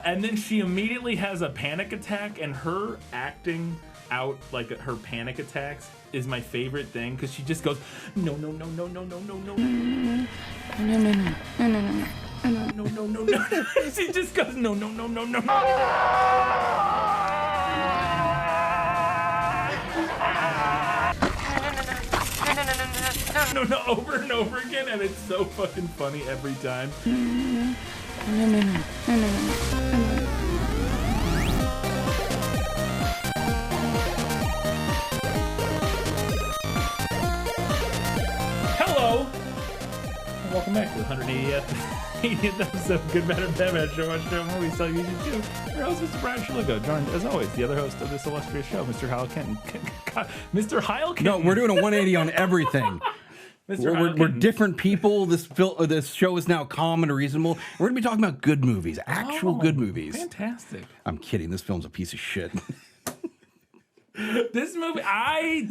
And then she immediately has a panic attack, and her acting out like her panic attacks is my favorite thing, because she just goes, no, no, no, no, no, no, no, no, no, no, no, no, no, no, no, no, no. She just goes, no, no, no, no, no. No, no, over and over again, and it's so fucking funny every time. Hello, and welcome back to the 180th episode of Good Bad Media Show. Watch show movies, tell you to do. Your host, Mr. Brian Shiligo, joined as always the other host of this illustrious show, Mr. Hyle Kenton. Mr. Hyle Kenton. No, we're doing a 180 on everything. We're different people. This show is now calm and reasonable. We're going to be talking about good movies, actual good movies. Fantastic. I'm kidding. This film's a piece of shit. This movie, I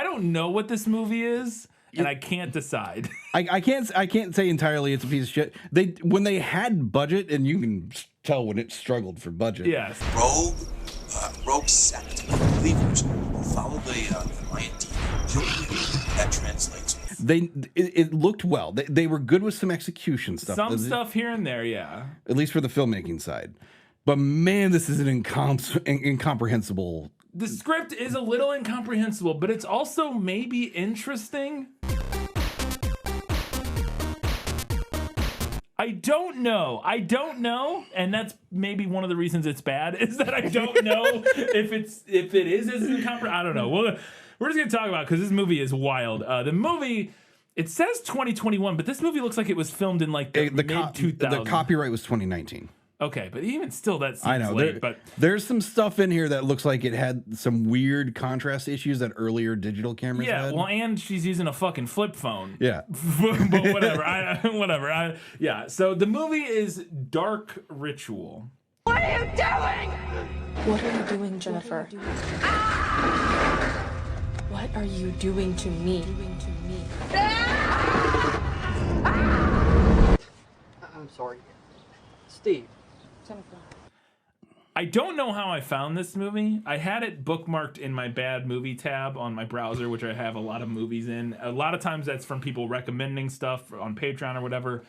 don't know what this movie is, and I can't decide. I can't say entirely it's a piece of shit. When they had budget, and you can tell when it struggled for budget. Yes. Rogue sect of believers who follow the Mayan demon. That translates. It looked well. They were good with some execution stuff. Some stuff here and there, yeah. At least for the filmmaking side. But man, this is an incomprehensible. The script is a little incomprehensible, but it's also maybe interesting. I don't know, and that's maybe one of the reasons it's bad, is that I don't know if it is as incomprehensible. I don't know. We're just gonna talk about it because this movie is wild. The movie, it says 2021, but this movie looks like it was filmed in like the mid-2000s. The copyright was 2019. Okay, but even still, that seems I know. late. But there's some stuff in here that looks like it had some weird contrast issues that earlier digital cameras had. Yeah, well, and she's using a fucking flip phone. Yeah. But whatever. Yeah, so the movie is Dark Ritual. What are you doing? What are you doing, Jennifer? What are you doing to me? I'm sorry. Steve. Jennifer. I don't know how I found this movie. I had it bookmarked in my bad movie tab on my browser, which I have a lot of movies in. A lot of times that's from people recommending stuff on Patreon or whatever.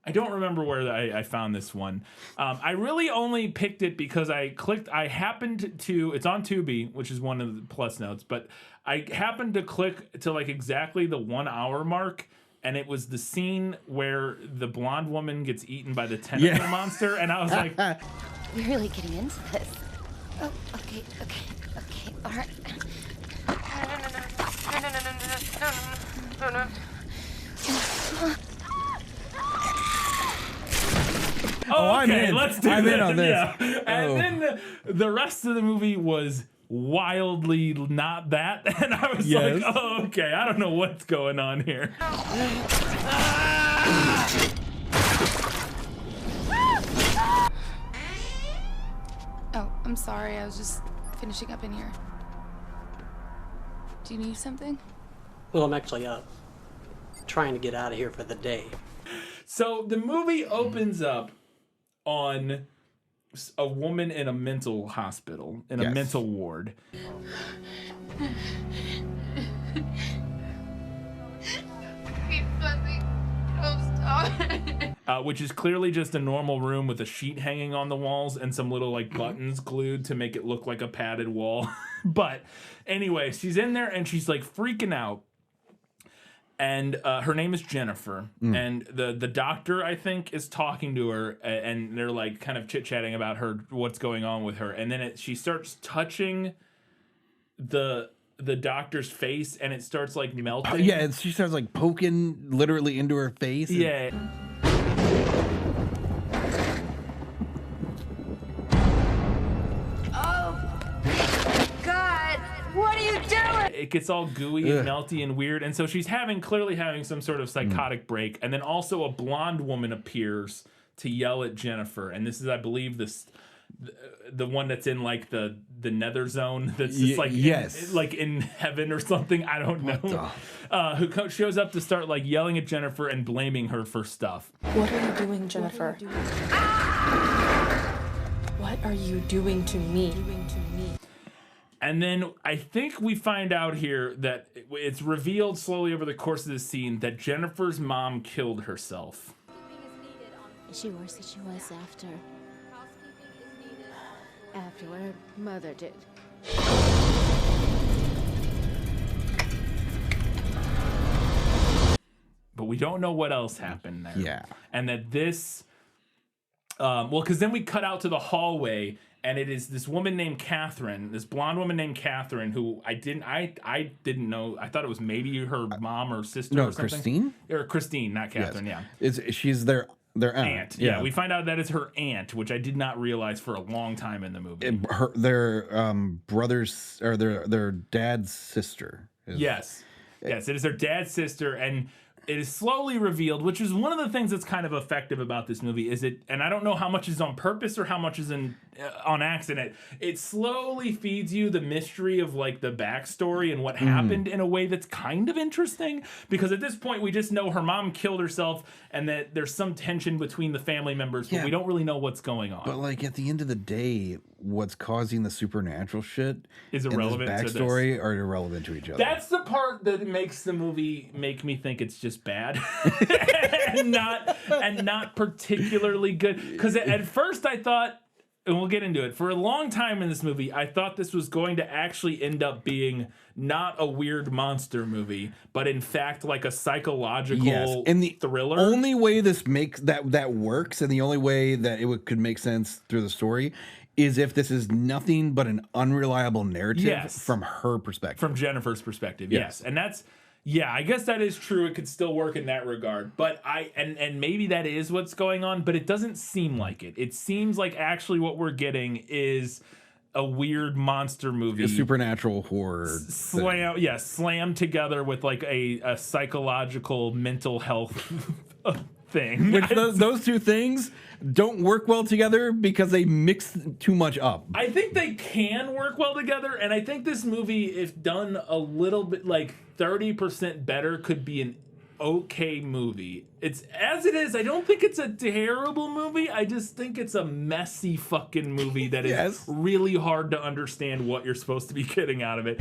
I don't remember where I found this one. I really only picked it because I happened to, it's on Tubi, which is one of the plus notes, but I happened to click to like exactly the 1 hour mark, and it was the scene where the blonde woman gets eaten by the tentacle monster, and I was like... We're really getting into this. Oh, okay, all right. Oh, I'm okay, in. let's do I'm this. in on this. Yeah. And then the rest of the movie was wildly not that, and I was like, oh, okay, I don't know what's going on here. Oh, I'm sorry, I was just finishing up in here. Do you need something? Well, I'm actually trying to get out of here for the day. So the movie opens up on a woman in a mental hospital, in a mental ward. Which is clearly just a normal room with a sheet hanging on the walls and some little like buttons glued to make it look like a padded wall. But anyway, she's in there and she's like freaking out. And her name is Jennifer, and the doctor, I think, is talking to her, and they're like kind of chit-chatting about what's going on with her, and then she starts touching the doctor's face, and it starts like melting. Yeah, she starts like poking literally into her face. Yeah. It gets all gooey and melty and weird, and so she's clearly having some sort of psychotic break, and then also a blonde woman appears to yell at Jennifer, and this is, I believe, the one that's in like the nether zone, that's just like in heaven or something. I don't know. Who shows up to start like yelling at Jennifer and blaming her for stuff. What are you doing, Jennifer? are you doing to me? And then I think we find out here that it's revealed slowly over the course of this scene that Jennifer's mom killed herself. Is she worse than she was after what her mother did? But we don't know what else happened there. Yeah. And that this, well, because then we cut out to the hallway, and it is this woman named Catherine, this blonde woman named Catherine, who I didn't know. I thought it was maybe her mom or sister or something. Christine? Or Christine, not Catherine, yes. She's their aunt. Yeah, we find out that is her aunt, which I did not realize for a long time in the movie. Their brothers, or their dad's sister. Yes, it is her dad's sister, and it is slowly revealed, which is one of the things that's kind of effective about this movie, and I don't know how much is on purpose or how much is on accident. It slowly feeds you the mystery of like the backstory and what happened in a way that's kind of interesting, because at this point we just know her mom killed herself and that there's some tension between the family members, but we don't really know what's going on. But like at the end of the day, what's causing the supernatural shit is irrelevant and this backstory are irrelevant to each other. That's the part that makes the movie make me think it's just bad and not particularly good. Because at first I thought, and we'll get into it, for a long time in this movie, I thought this was going to actually end up being not a weird monster movie, but in fact like a psychological and the thriller. Only way this makes that works, and the only way that it could make sense through the story, is if this is nothing but an unreliable narrative from her perspective. From Jennifer's perspective, yes. And that's, I guess that is true. It could still work in that regard. But and maybe that is what's going on, but it doesn't seem like it. It seems like actually what we're getting is a weird monster movie. A supernatural horror. Slammed together with like a psychological mental health thing. Which those two things don't work well together because they mix too much up. I think they can work well together, and I think this movie, if done a little bit like 30% better, could be an okay movie. It's as it is. I don't think it's a terrible movie. I just think it's a messy fucking movie that is really hard to understand what you're supposed to be getting out of it.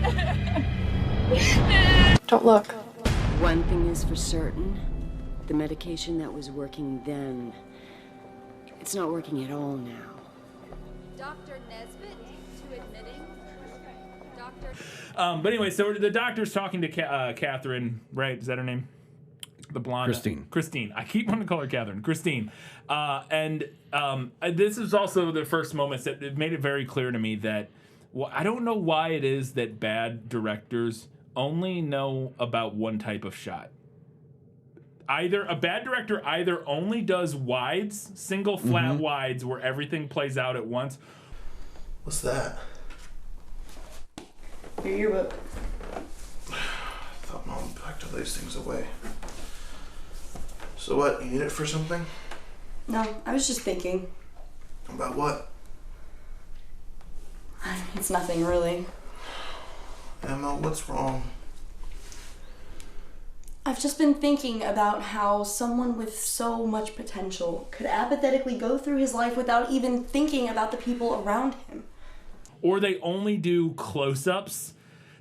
Don't look. One thing is for certain. The medication that was working then, it's not working at all now. Dr. Nesbitt to admitting. Dr. But anyway, so the doctor's talking to Catherine, right? Is that her name? The blonde. Christine. I keep wanting to call her Catherine. Christine. And this is also the first moments that it made it very clear to me that I don't know why it is that bad directors only know about one type of shot. Either a bad director only does wides, single flat wides where everything plays out at once. What's that? Your yearbook. I thought Mom packed all these things away. So what, you need it for something? No, I was just thinking. About what? It's nothing really. Emma, what's wrong? I've just been thinking about how someone with so much potential could apathetically go through his life without even thinking about the people around him. Or they only do close-ups.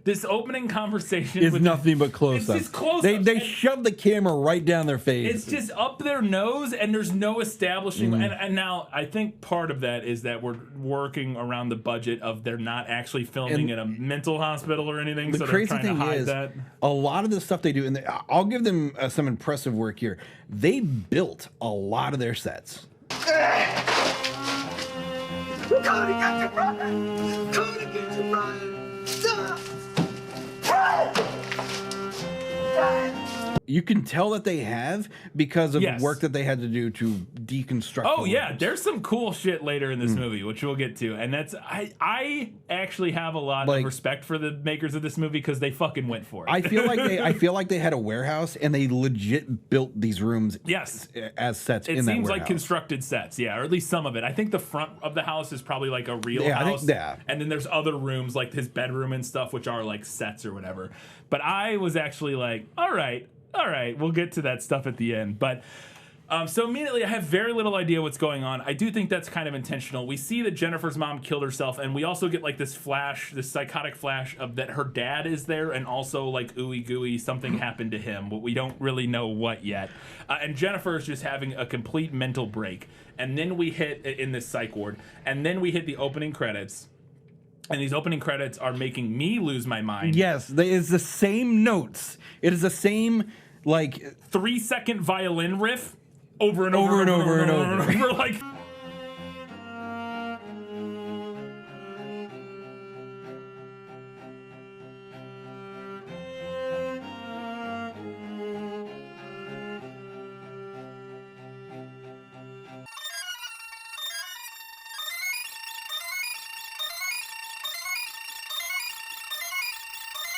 This opening conversation is nothing but close-ups. It's just close-ups. They shove the camera right down their face. It's just up their nose, and there's no establishing. And now I think part of that is that we're working around the budget of they're not actually filming in a mental hospital or anything. The so crazy they're trying thing to hide is, that. a lot of the stuff they do, and I'll give them some impressive work here. They built a lot of their sets. Cody, get to Brian! Cody, get to Brian! Stop! You can tell that they have because of the work that they had to do to deconstruct. Oh yeah, there's some cool shit later in this movie, which we'll get to, and that's I actually have a lot of respect for the makers of this movie because they fucking went for it. I feel like they had a warehouse and they legit built these rooms. As sets. It in that seems warehouse. like constructed sets, or at least some of it. I think the front of the house is probably like a real house, and then there's other rooms like his bedroom and stuff, which are like sets or whatever. But I was actually like, all right, we'll get to that stuff at the end. But So immediately I have very little idea what's going on. I do think that's kind of intentional. We see that Jennifer's mom killed herself, and we also get like this flash, this psychotic flash of that her dad is there, and also like ooey gooey, something happened to him, but we don't really know what yet. And Jennifer is just having a complete mental break. And then we hit in this psych ward, and then we hit the opening credits. And these opening credits are making me lose my mind. Yes, it's the same notes. It is the same, like, 3-second violin riff over and over. Like,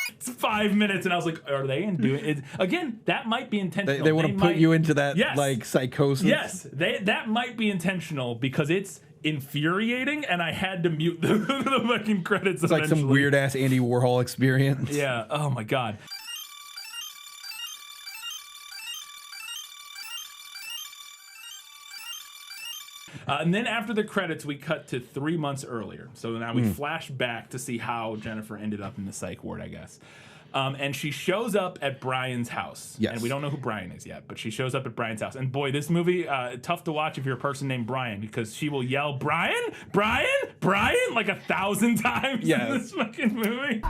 it's 5 minutes, and I was like, are they doing it? Again, that might be intentional. They want to put you into that, yes, like, psychosis. Yes, that might be intentional because it's infuriating, and I had to mute the fucking credits. It's like some weird ass Andy Warhol experience. Yeah. Oh my god. And then after the credits, we cut to 3 months earlier. So now we flash back to see how Jennifer ended up in the psych ward, I guess. And she shows up at Brian's house. Yes. And we don't know who Brian is yet, but she shows up at Brian's house. And boy, this movie, tough to watch if you're a person named Brian, because she will yell, Brian, Brian, Brian, like 1,000 times in this fucking movie.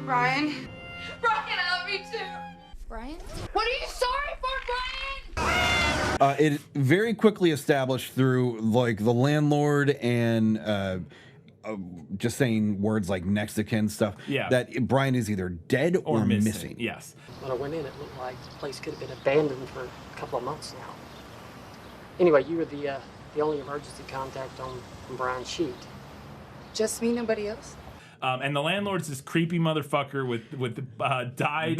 Brian! Brian, I love you too. Brian? What are you sorry for, Brian? It very quickly established through like the landlord and just saying words like next to kin stuff that Brian is either dead or missing. Yes. When I went in, it looked like the place could have been abandoned for a couple of months now. Anyway, you were the only emergency contact on Brian's sheet. Just me, nobody else? And the landlord's this creepy motherfucker with dyed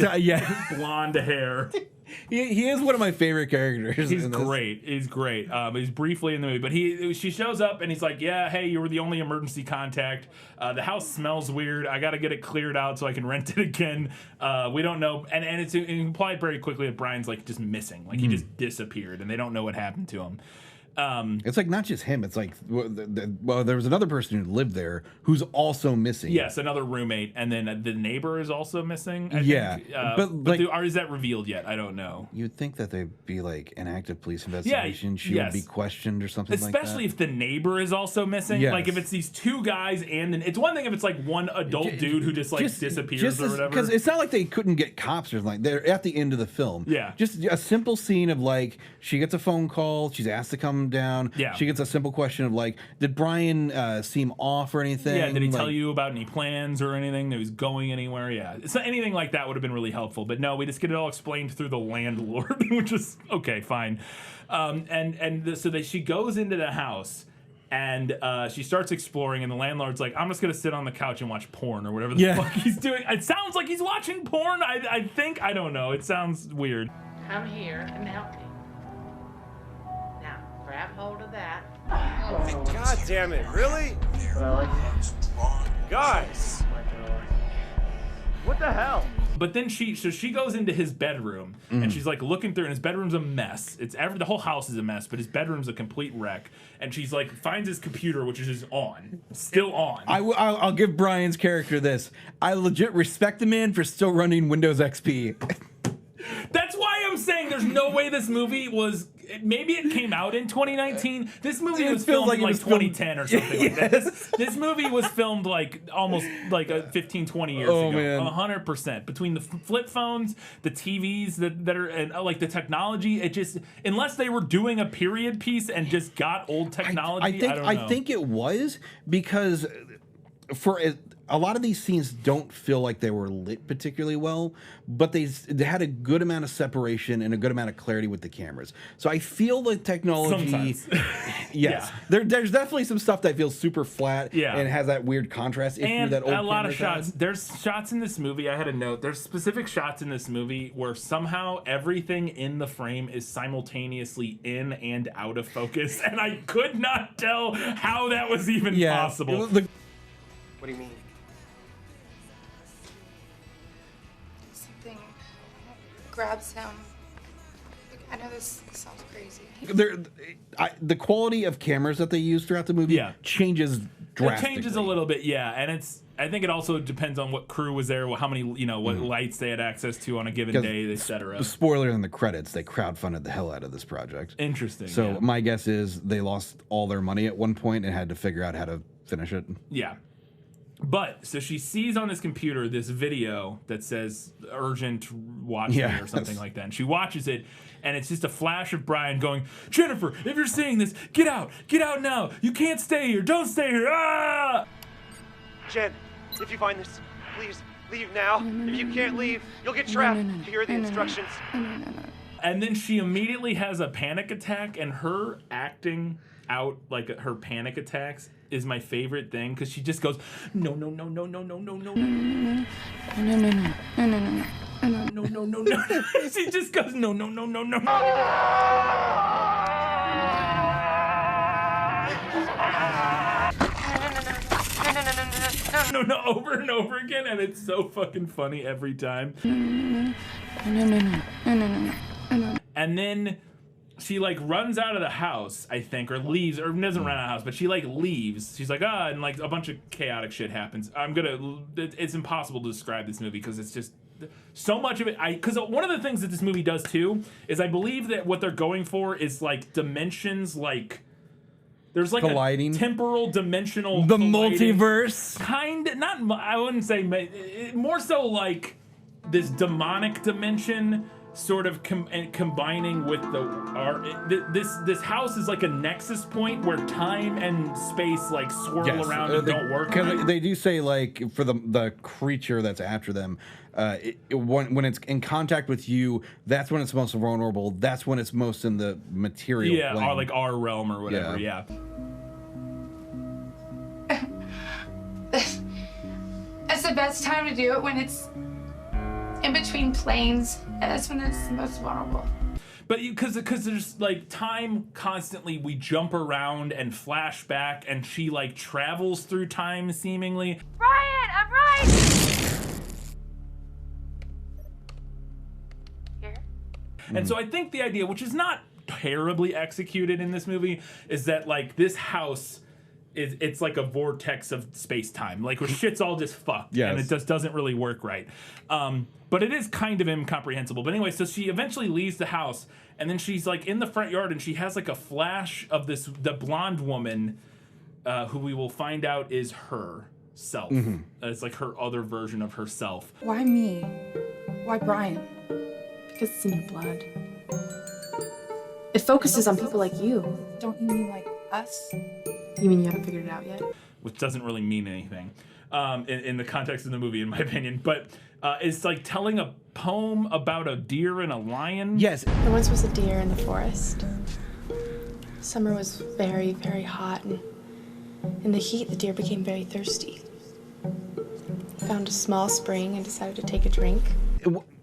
blonde hair. He is one of my favorite characters. He's great. He's great. He's briefly in the movie, but she shows up and he's like, "Yeah, hey, you were the only emergency contact. The house smells weird. I got to get it cleared out so I can rent it again. We don't know." And it's implied very quickly that Brian's like just missing, like he just disappeared, and they don't know what happened to him. It's like not just him. It's like well, there was another person who lived there who's also missing. Yes, another roommate, and then the neighbor is also missing. I think. But is that revealed yet? I don't know. You'd think that they'd be like an active police investigation. She would be questioned or something like that. Especially if the neighbor is also missing. Like if it's these two guys, and then it's one thing if it's like one adult dude who just disappears or whatever. Because it's not like they couldn't get cops or something. Like they're at the end of the film. Yeah, just a simple scene of like she gets a phone call. She's asked to come down. Yeah. She gets a simple question of like, did Brian seem off or anything? Yeah, did he tell you about any plans or anything? That he was going anywhere? Yeah. So anything like that would have been really helpful. But no, we just get it all explained through the landlord, which is okay, fine. She goes into the house and she starts exploring, and the landlord's like, I'm just gonna sit on the couch and watch porn or whatever the fuck he's doing. It sounds like he's watching porn. I think, I don't know. It sounds weird. Come here and help me. Grab hold of that. God damn it, really? Guys! What the hell? But then she goes into his bedroom and she's like looking through, and his bedroom's a mess. The whole house is a mess, but his bedroom's a complete wreck. And she's like finds his computer, which is still on. I'll give Brian's character this. I legit respect the man for still running Windows XP. That's why I'm saying there's no way this movie was. Maybe it came out in 2019. This movie was filmed like 2010 or something like that. This movie was filmed like almost like 15, 20 years ago. Man. 100%. Between the flip phones, the TVs that are, and like the technology, it just, unless they were doing a period piece and just got old technology, I don't know. I think it was because a lot of these scenes don't feel like they were lit particularly well, but they had a good amount of separation and a good amount of clarity with the cameras. So I feel the technology. Yes, there's definitely some stuff that feels super flat and has that weird contrast issue and that old a lot of shots. had. There's shots in this movie. I had a note. There's specific shots in this movie where somehow everything in the frame is simultaneously in and out of focus, and I could not tell how that was even possible. What do you mean? grabs him. I know this sounds crazy. The quality of cameras that they use throughout the movie changes drastically. It changes a little bit, yeah, and I think it also depends on what crew was there, how many, what lights they had access to on a given day, etc. Spoiler in the credits, they crowdfunded the hell out of this project. Interesting. So my guess is they lost all their money at one point and had to figure out how to finish it. Yeah. But, so she sees on this computer this video that says, urgent, watch me, or something like that. And she watches it, and it's just a flash of Brian going, Jennifer, if you're seeing this, get out now. You can't stay here. Don't stay here. Ah! Jen, if you find this, please leave now. If you can't leave, you'll get trapped. Here are the instructions. And then she immediately has a panic attack, and her acting out like her panic attacks is my favorite thing, because she just goes, no. She just goes, no. No, over and over again, and it's so fucking funny every time. And then she like runs out of the house, I think, or leaves, or doesn't run out of the house, but she like leaves. She's like, and like a bunch of chaotic shit happens. It's impossible to describe this movie because it's just so much of it. Because one of the things that this movie does too is I believe that what they're going for is like dimensions, like there's like colliding. A temporal dimensional, the colliding, multiverse, I wouldn't say, more so like this demonic dimension. Sort of combining with this house is like a nexus point where time and space like swirl around and don't work. Because they do say like for the creature that's after them, when it's in contact with you, that's when it's most vulnerable. That's when it's most in the material plane. Or like our realm or whatever. Yeah. That's the best time to do it, when it's in between planes. That's when it's the most vulnerable. But because there's like time constantly, we jump around and flash back, and she like travels through time seemingly. Brian, I'm right. Here. And so I think the idea, which is not terribly executed in this movie, is that like this house it's like a vortex of space-time, like where shit's all just fucked, and it just doesn't really work right. But it is kind of incomprehensible. But anyway, so she eventually leaves the house, and then she's like in the front yard, and she has like a flash of the blonde woman, who we will find out is herself. It's like her other version of herself. Why me? Why Brian? Because it's in your blood. It focuses on people like you. Don't you mean like us? You mean you haven't figured it out yet? Which doesn't really mean anything in the context of the movie, in my opinion. But it's like telling a poem about a deer and a lion. Yes. There once was a deer in the forest. Summer was very, very hot, and in the heat, the deer became very thirsty. He found a small spring and decided to take a drink.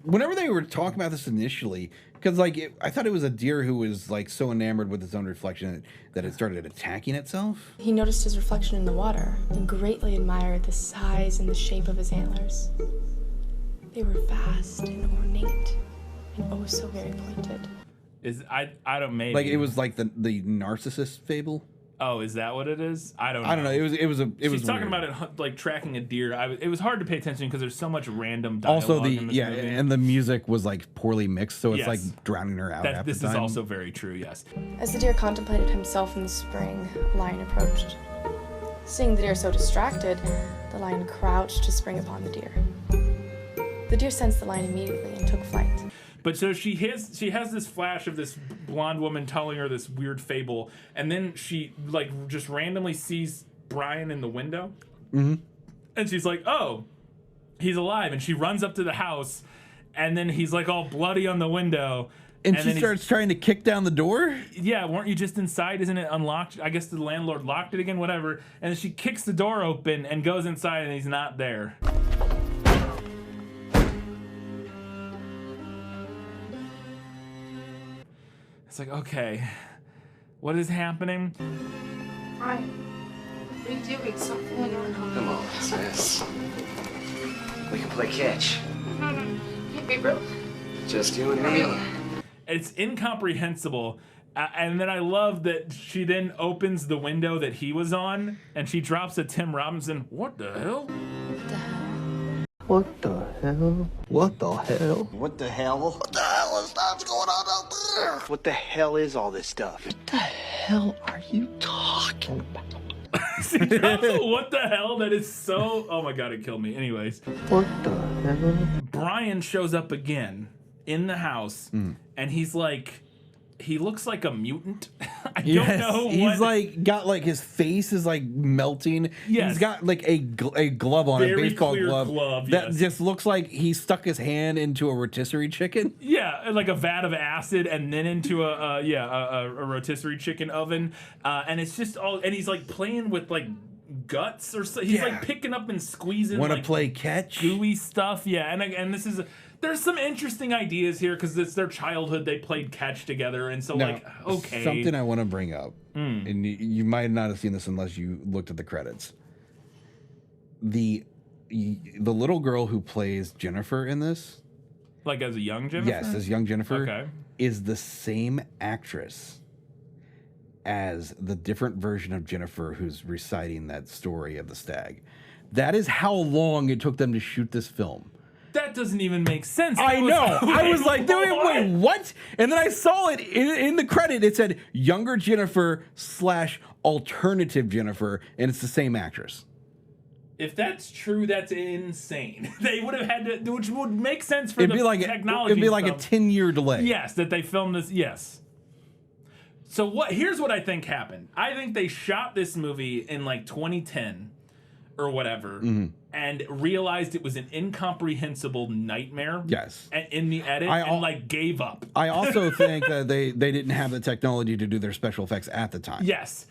Whenever they were talking about this initially, because like I thought it was a deer who was like so enamored with its own reflection that it started attacking itself. He noticed his reflection in the water and greatly admired the size and the shape of his antlers. They were vast and ornate and oh so very pointed. I don't maybe like it was like the narcissist fable. Oh, is that what it is? I don't know. It was She's talking weird. about it like tracking a deer. It was hard to pay attention because there's so much random dialogue Also, in this movie. and the music was like poorly mixed, so it's like drowning her out. This is also very true. Yes. As the deer contemplated himself in the spring, a lion approached. Seeing the deer so distracted, the lion crouched to spring upon the deer. The deer sensed the lion immediately and took flight. But so she has this flash of this blonde woman telling her this weird fable, and then she like just randomly sees Brian in the window, and she's like, "Oh, he's alive!" And she runs up to the house, and then he's like all bloody on the window. And she starts trying to kick down the door? Yeah, weren't you just inside? Isn't it unlocked? I guess the landlord locked it again, whatever. And then she kicks the door open and goes inside, and he's not there. It's like, okay, what is happening? Brian, what are you doing? Stop fooling around. Come on, sis. We can play catch. Hey, bro. Just you and me. It's incomprehensible. And then I love that she then opens the window that he was on, and she drops a Tim Robinson, what the hell? What the hell? What the hell? What the hell? What the hell is that going on out there? What the hell is all this stuff? What the hell are you talking about? She drops a what the hell that is so... Oh my god, it killed me. Anyways. What the hell? Brian shows up again in the house, and he's like... He looks like a mutant. I don't know what... He's like got like his face is like melting. Yes. He's got like a glove on, a Very baseball clear glove that yes. just looks like he stuck his hand into a rotisserie chicken. Yeah, like a vat of acid, and then into a rotisserie chicken oven, and it's just all. And he's like playing with like guts or so. He's like picking up and squeezing. Want to like, play catch? Gooey stuff. Yeah, and this is. There's some interesting ideas here because it's their childhood. They played catch together, and so Now, like okay. Something I want to bring up, and you might not have seen this unless you looked at the credits. The little girl who plays Jennifer in this, like as a young Jennifer. yes, as young Jennifer, Okay. is the same actress as the different version of Jennifer who's reciting that story of the stag. That is how long it took them to shoot this film. That doesn't even make sense. I know. I was like, wait, what? And then I saw it in the credit. It said younger Jennifer / alternative Jennifer, and it's the same actress. If that's true, that's insane. They would have had to, which would make sense for It'd the be like technology. it'd be like stuff. a 10-year delay. Yes, that they filmed this. Yes. So here's what I think happened. I think they shot this movie in like 2010 or whatever, and realized it was an incomprehensible nightmare. Yes. In the edit, and like gave up. I also think that they didn't have the technology to do their special effects at the time. Yes.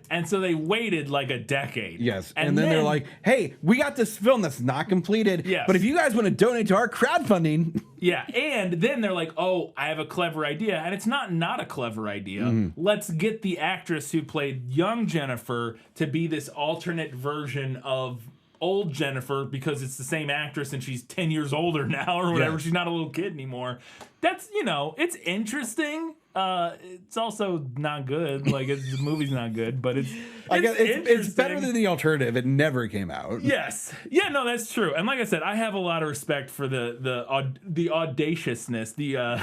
And so they waited like a decade. Yes. And then they're like, hey, we got this film that's not completed. Yes. But if you guys want to donate to our crowdfunding. Yeah. And then they're like, oh, I have a clever idea. And it's not a clever idea. Let's get the actress who played young Jennifer to be this alternate version of old Jennifer because it's the same actress and she's 10 years older now or whatever. Yes. She's not a little kid anymore. That's, it's interesting. It's also not good. Like the movie's not good, but it's better than the alternative. It never came out. Yes. Yeah, no, that's true. And like I said, I have a lot of respect for the audaciousness, the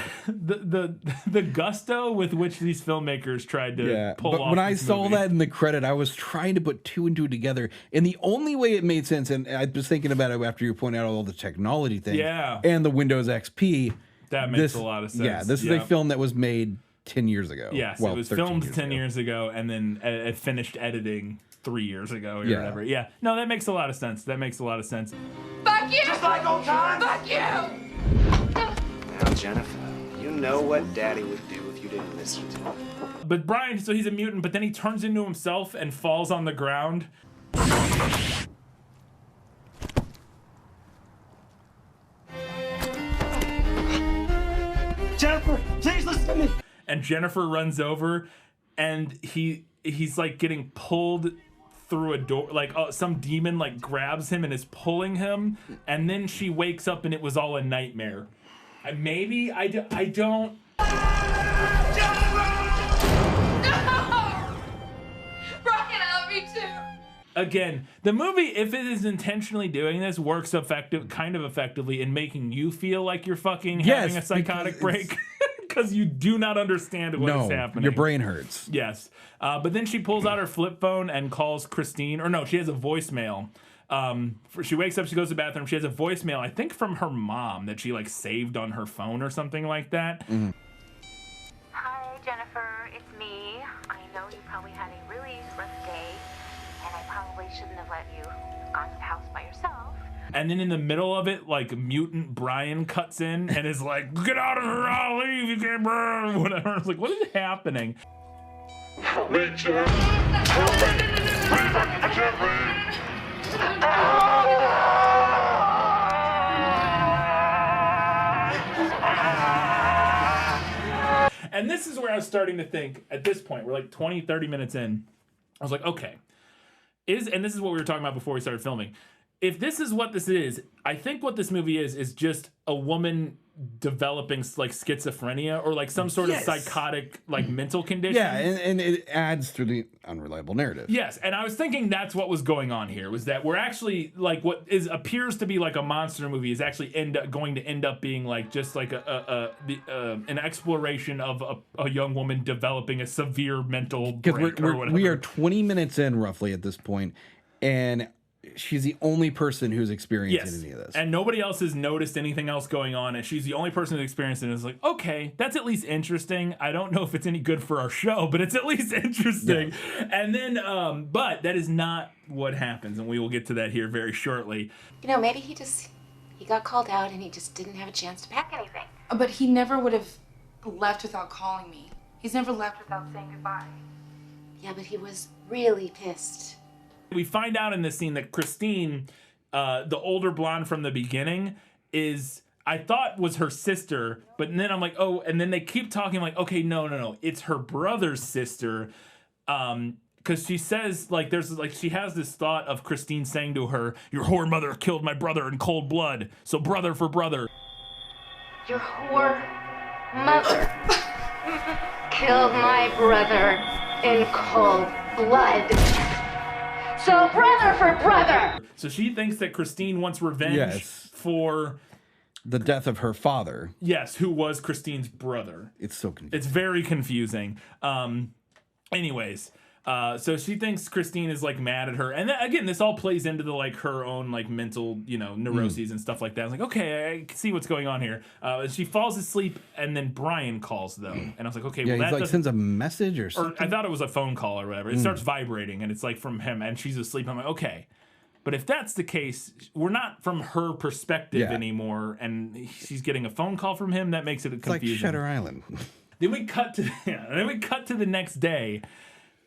gusto with which these filmmakers tried to pull off. When I this saw movie. that in the credit, I was trying to put two and two together, and the only way it made sense, and I was thinking about it after you pointed out all the technology things, and the Windows XP. That makes a lot of sense. Yeah, this is a film that was made 10 years ago. Yes, well, it was filmed 10 years ago, and then it finished editing 3 years ago or whatever. Yeah, no, that makes a lot of sense. That makes a lot of sense. Fuck you! Just like old times. Fuck you! Now, Jennifer, you know what Daddy would do if you didn't listen to him. But Brian, so he's a mutant, but then he turns into himself and falls on the ground. Jennifer, please listen to me. And Jennifer runs over, and he's like getting pulled through a door, like some demon like grabs him and is pulling him, and then she wakes up and it was all a nightmare. Maybe I don't. No! Brian, I love you too. Again, the movie, if it is intentionally doing this, works kind of effectively in making you feel like you're fucking having a psychotic break. Because you do not understand what is happening. Your brain hurts. Yes. But then she pulls out her flip phone and calls Christine. Or no, she has a voicemail. She wakes up, she goes to the bathroom. She has a voicemail, I think from her mom, that she like saved on her phone or something like that. Hi, Jennifer. It's me. I know you probably had a really rough day, and I probably shouldn't have let you gone to the house by yourself. And then in the middle of it, like mutant Brian cuts in and is like, "Get out of here! I'll leave. You can't burn." Whatever. I was like, "What is happening?" Help me, Jen. Help me. Please, I can't breathe. And this is where I was starting to think, at this point, we're like 20, 30 minutes in. I was like, okay, and this is what we were talking about before we started filming. If this is what this is, I think what this movie is just a woman developing like schizophrenia or like some sort of psychotic like mental condition. Yeah, and it adds to the unreliable narrative. Yes, and I was thinking that's what was going on here, was that we're actually like what appears to be like a monster movie is actually going to end up being like just like an exploration of a young woman developing a severe mental break or whatever. We are 20 minutes in roughly at this point, and she's the only person who's experiencing any of this. And nobody else has noticed anything else going on, and she's the only person who's experiencing it. It's like, okay, that's at least interesting. I don't know if it's any good for our show, but it's at least interesting. Yeah. And then, but that is not what happens, and we will get to that here very shortly. You know, maybe he got called out and he just didn't have a chance to pack anything. But he never would have left without calling me. He's never left without saying goodbye. Yeah, but he was really pissed. We find out in this scene that Christine, the older blonde from the beginning, I thought was her sister, but then I'm like, oh, and then they keep talking like, okay, no, it's her brother's sister, because she says like she has this thought of Christine saying to her, your whore mother killed my brother in cold blood, so brother for brother. Your whore mother killed my brother in cold blood. So brother for brother. So she thinks that Christine wants revenge for the death of her father. Yes, who was Christine's brother. It's so confusing. It's very confusing. Anyways, so she thinks Christine is like mad at her, and again, this all plays into the like her own like mental, neuroses and stuff like that. I was like, okay, I can see what's going on here. She falls asleep, and then Brian calls though, and I was like, okay, well, that like sends a message or something. Or I thought it was a phone call or whatever. It starts vibrating, and it's like from him, and she's asleep. I'm like, okay. But if that's the case, we're not from her perspective anymore, and she's getting a phone call from him. That makes it confusing. Like Shutter Island. Then we cut to the next day.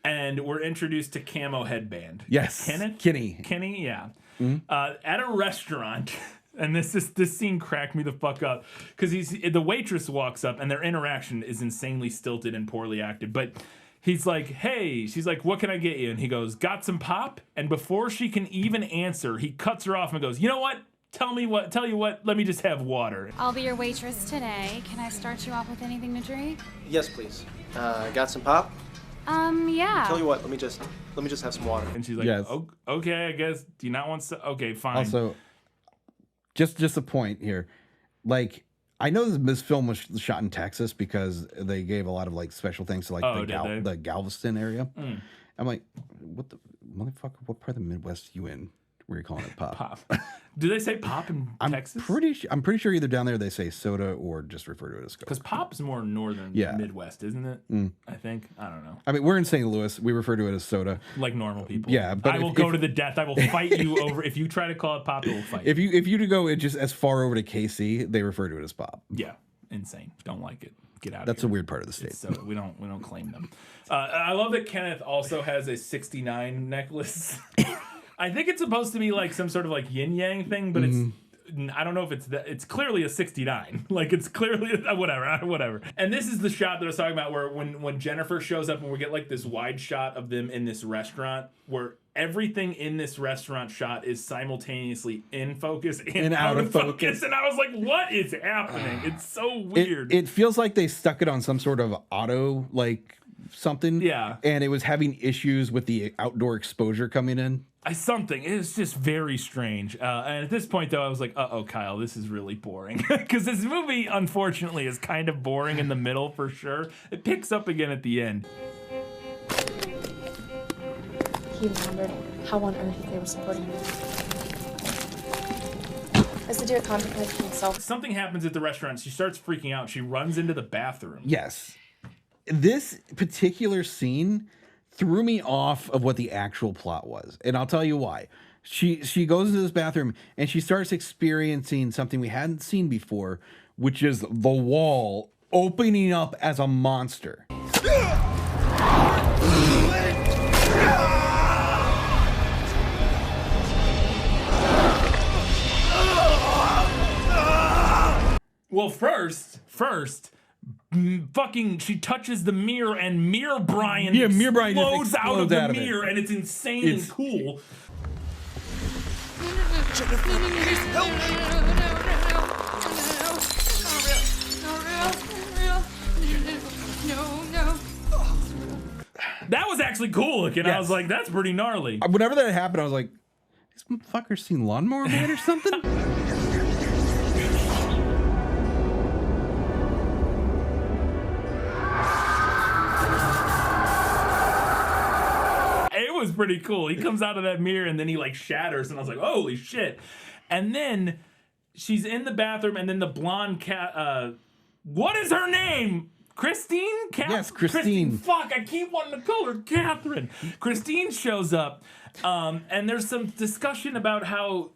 And we're introduced to Camo Headband. Yes. Kenny, yeah. Mm-hmm. At a restaurant, and this scene cracked me the fuck up, because the waitress walks up, and their interaction is insanely stilted and poorly acted. But he's like, hey, she's like, what can I get you? And he goes, got some pop? And before she can even answer, he cuts her off and goes, you know what? Tell you what, let me just have water. I'll be your waitress today. Can I start you off with anything to drink? Yes, please. Got some pop? Yeah. Tell you what, let me just have some water. And she's like, oh, okay, I guess. Do you not want to? Okay, fine. Also, just a point here. Like, I know this film was shot in Texas because they gave a lot of like special things to like the Galveston area. Mm. I'm like, what the motherfucker? What part of the Midwest are you in? Where are you calling it pop? Pop. Do they say pop in Texas? I'm pretty sure either down there they say soda or just refer to it as Coke. Because pop is more northern Midwest, isn't it? Mm. I think. I don't know. I mean, we're in St. Louis. We refer to it as soda. Like normal people. Yeah, but I will go to the death. I will fight you over. If you try to call it pop, I will fight you. If you to go just as far over to KC, they refer to it as pop. Yeah, insane. Don't like it. Get out of here. That's a weird part of the state. So we don't claim them. I love that Kenneth also has a 69 necklace. I think it's supposed to be like some sort of like yin yang thing, but it's I don't know if it's that. It's clearly a 69. Like it's clearly whatever. And this is the shot that I was talking about where when Jennifer shows up and we get like this wide shot of them in this restaurant where everything in this restaurant shot is simultaneously in focus and out of focus. And I was like, what is happening? It's so weird. It feels like they stuck it on some sort of auto like something. Yeah. And it was having issues with the outdoor exposure coming in. It was just very strange. And at this point, though, I was like, uh-oh, Kyle, this is really boring. Because this movie, unfortunately, is kind of boring in the middle, for sure. It picks up again at the end. He wondered how on earth they were supporting him. As the deer contemplated himself. Something happens at the restaurant. She starts freaking out. She runs into the bathroom. Yes. This particular scene threw me off of what the actual plot was. And I'll tell you why. She goes into this bathroom and she starts experiencing something we hadn't seen before, which is the wall opening up as a monster. Well, first, fucking, she touches the mirror and Mirror Brian explodes out of the it. mirror, and it's insane and cool. Jennifer, please help me. That was actually cool looking. I was like, that's pretty gnarly. Whenever that happened, I was like, this motherfucker's seen Lawnmower Man or something? It was pretty cool. He comes out of that mirror and then he like shatters, and I was like, holy shit. And then she's in the bathroom, and then the blonde cat, what is her name? Christine? Yes, Christine. Fuck, I keep wanting to call her Catherine. Christine shows up, and there's some discussion about how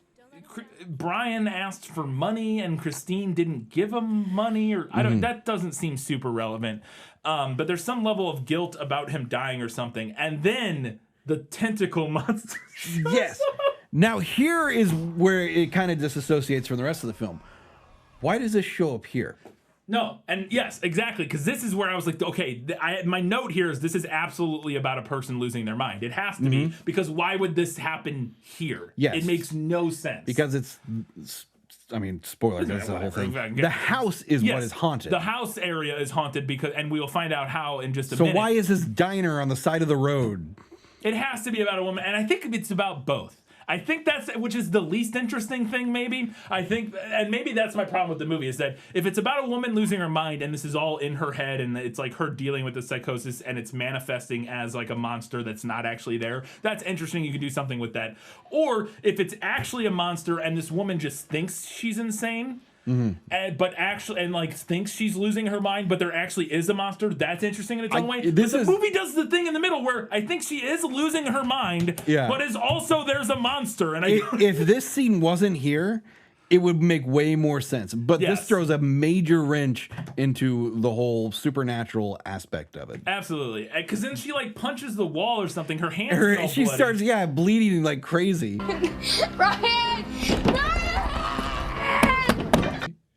Brian asked for money and Christine didn't give him money, or I don't. That doesn't seem super relevant. But there's some level of guilt about him dying or something, and then the tentacle monster. Yes. Now here is where it kind of disassociates from the rest of the film. Why does this show up here? No, and yes, exactly, because this is where I was like, okay, my note here is this is absolutely about a person losing their mind. It has to be, because why would this happen here? Yes. It makes no sense. Because it's, I mean, spoiler, that's the whole thing. The house is what is haunted. The house area is haunted because, and we'll find out how in just a So minute. why is this diner on the side of the road? It has to be about a woman, and I think it's about both. I think which is the least interesting thing, maybe. I think, and maybe that's my problem with the movie, is that if it's about a woman losing her mind and this is all in her head and it's like her dealing with the psychosis and it's manifesting as like a monster that's not actually there, that's interesting. You could do something with that. Or if it's actually a monster and this woman just thinks she's insane, but actually, and like thinks she's losing her mind, but there actually is a monster. That's interesting in its own way. But the movie does the thing in the middle where I think she is losing her mind, but is also there's a monster. And if this scene wasn't here, it would make way more sense. But this throws a major wrench into the whole supernatural aspect of it. Absolutely, because then she like punches the wall or something. Her hands. She starts bleeding like crazy. Brian!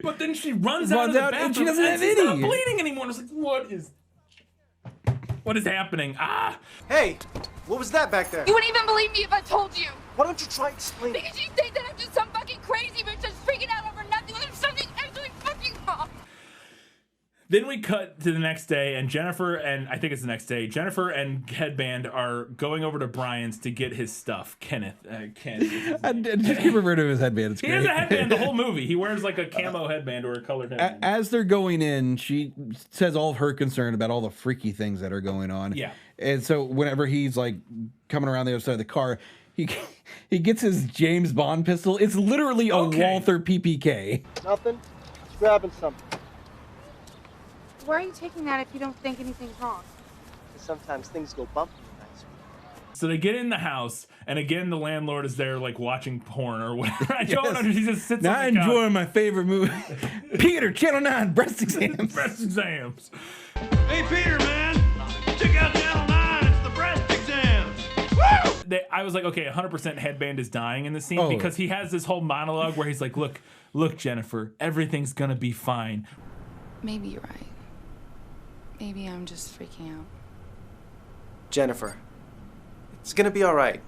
But then she runs out of the bathroom and she doesn't have she's any. not bleeding anymore. It's like, what is happening? Hey, what was that back there? You wouldn't even believe me if I told you. Why don't you try explaining? Because you think that I'm just some fucking crazy bitch that's freaking out over nothing when there's something actually fucking wrong. Then we cut to the next day, and Jennifer and Headband are going over to Brian's to get his stuff. Ken. I just keep referring to him as Headband. It's He great. has a headband the whole movie. He wears like a camo headband or a colored headband. As they're going in, she says all of her concern about all the freaky things that are going on. Yeah. And so whenever he's like coming around the other side of the car, he gets his James Bond pistol. It's literally a Walther PPK. Nothing. Just grabbing something. Why are you taking that if you don't think anything's wrong? Sometimes things go bumpy. So they get in the house, and again, the landlord is there, like watching porn or whatever. I don't know. He just sits. Now on the couch. enjoying my favorite movie, Peter, Channel 9, breast exams. Breast exams. Hey, Peter, man. Check out Channel 9. It's the breast exams. Woo! I was like, okay, 100% Headband is dying in this scene Oh. because he has this whole monologue where he's like, look, Jennifer, everything's gonna be fine. Maybe you're right. Maybe I'm just freaking out. Jennifer, it's gonna be all right.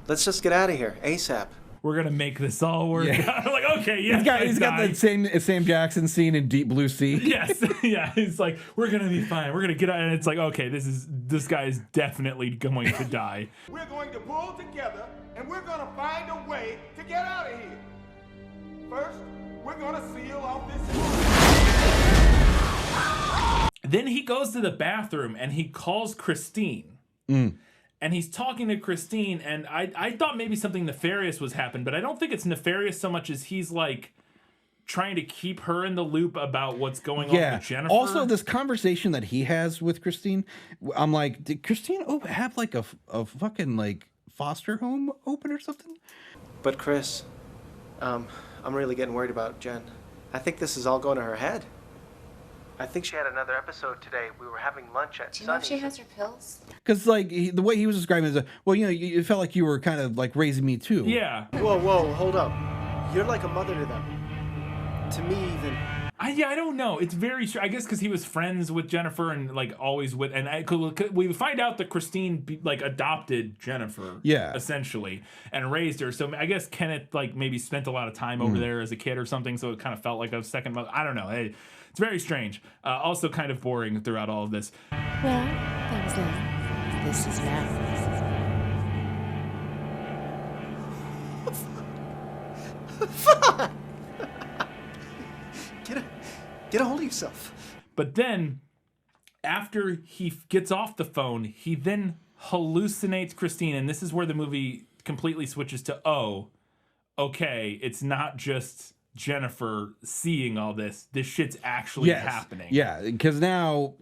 Let's just get out of here ASAP. We're gonna make this all work. Yeah. I'm like, okay, yes, He's got that same Sam Jackson scene in Deep Blue Sea. Yes, yeah. It's like, we're gonna be fine. We're gonna get out, and it's like, okay, this guy is definitely going to die. We're going to pull together and we're going to find a way to get out of here. First, we're going to seal off this. Then he goes to the bathroom and he calls Christine. And he's talking to Christine, and I thought maybe something nefarious was happening, but I don't think it's nefarious so much as he's like trying to keep her in the loop about what's going on with Jennifer. Also, this conversation that he has with Christine, I'm like, did Christine have like a fucking like foster home open or something? But Chris, I'm really getting worried about Jen. I think this is all going to her head. I think she had another episode today. We were having lunch at Do you know if she has her pills? Because like the way he was describing it is, well, you felt like you were kind of like raising me too. Yeah. Whoa, hold up. You're like a mother to them. To me, even. I don't know. It's very strange. I guess because he was friends with Jennifer and like always with, and we find out that Christine like adopted Jennifer, essentially, and raised her. So I guess Kenneth like maybe spent a lot of time over there as a kid or something. So it kind of felt like a second mother. I don't know. It's very strange. Also kind of boring throughout all of this. Well, that was then. This is now. Get a hold of yourself. But then, after he gets off the phone, he then hallucinates Christine, and this is where the movie completely switches to, oh, okay, it's not just Jennifer seeing all this. This shit's actually happening. Yeah, because now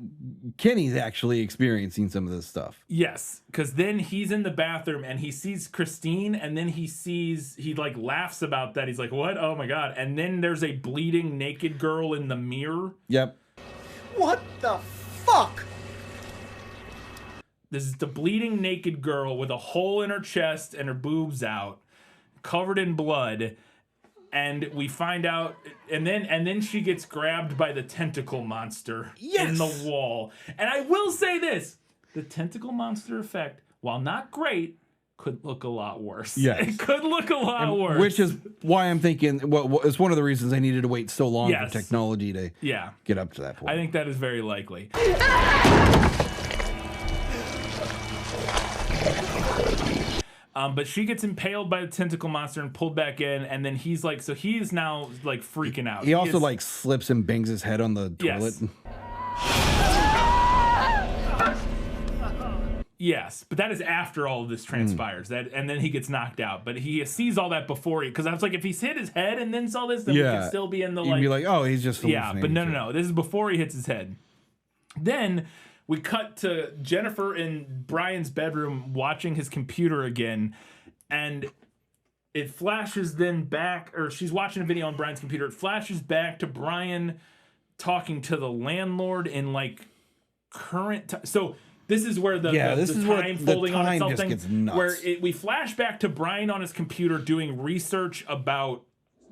Kenny's actually experiencing some of this stuff. Yes, because then he's in the bathroom and he sees Christine, and then he like laughs about that. He's like, what? Oh my God. And then there's a bleeding naked girl in the mirror. Yep. What the fuck? This is the bleeding naked girl with a hole in her chest and her boobs out, covered in blood. And we find out, and then she gets grabbed by the tentacle monster in the wall. And I will say this, the tentacle monster effect, while not great, could look a lot worse. Yes. It could look a lot worse. Which is why I'm thinking, well, it's one of the reasons I needed to wait so long for technology to get up to that point. I think that is very likely. But she gets impaled by the tentacle monster and pulled back in, and then he's like, so he is now like freaking out. He also like slips and bangs his head on the toilet. Yes, but that is after all of this transpires. And then he gets knocked out. But he sees all that before because I was like, if he's hit his head and then saw this, then we can still be in the You'd be like, oh, he's just but no. This is before he hits his head. Then we cut to Jennifer in Brian's bedroom watching his computer again, and it flashes then back, or she's watching a video on Brian's computer. It flashes back to Brian talking to the landlord in like current time. So this is where the time folding on itself thing, gets nuts. where we flash back to Brian on his computer doing research about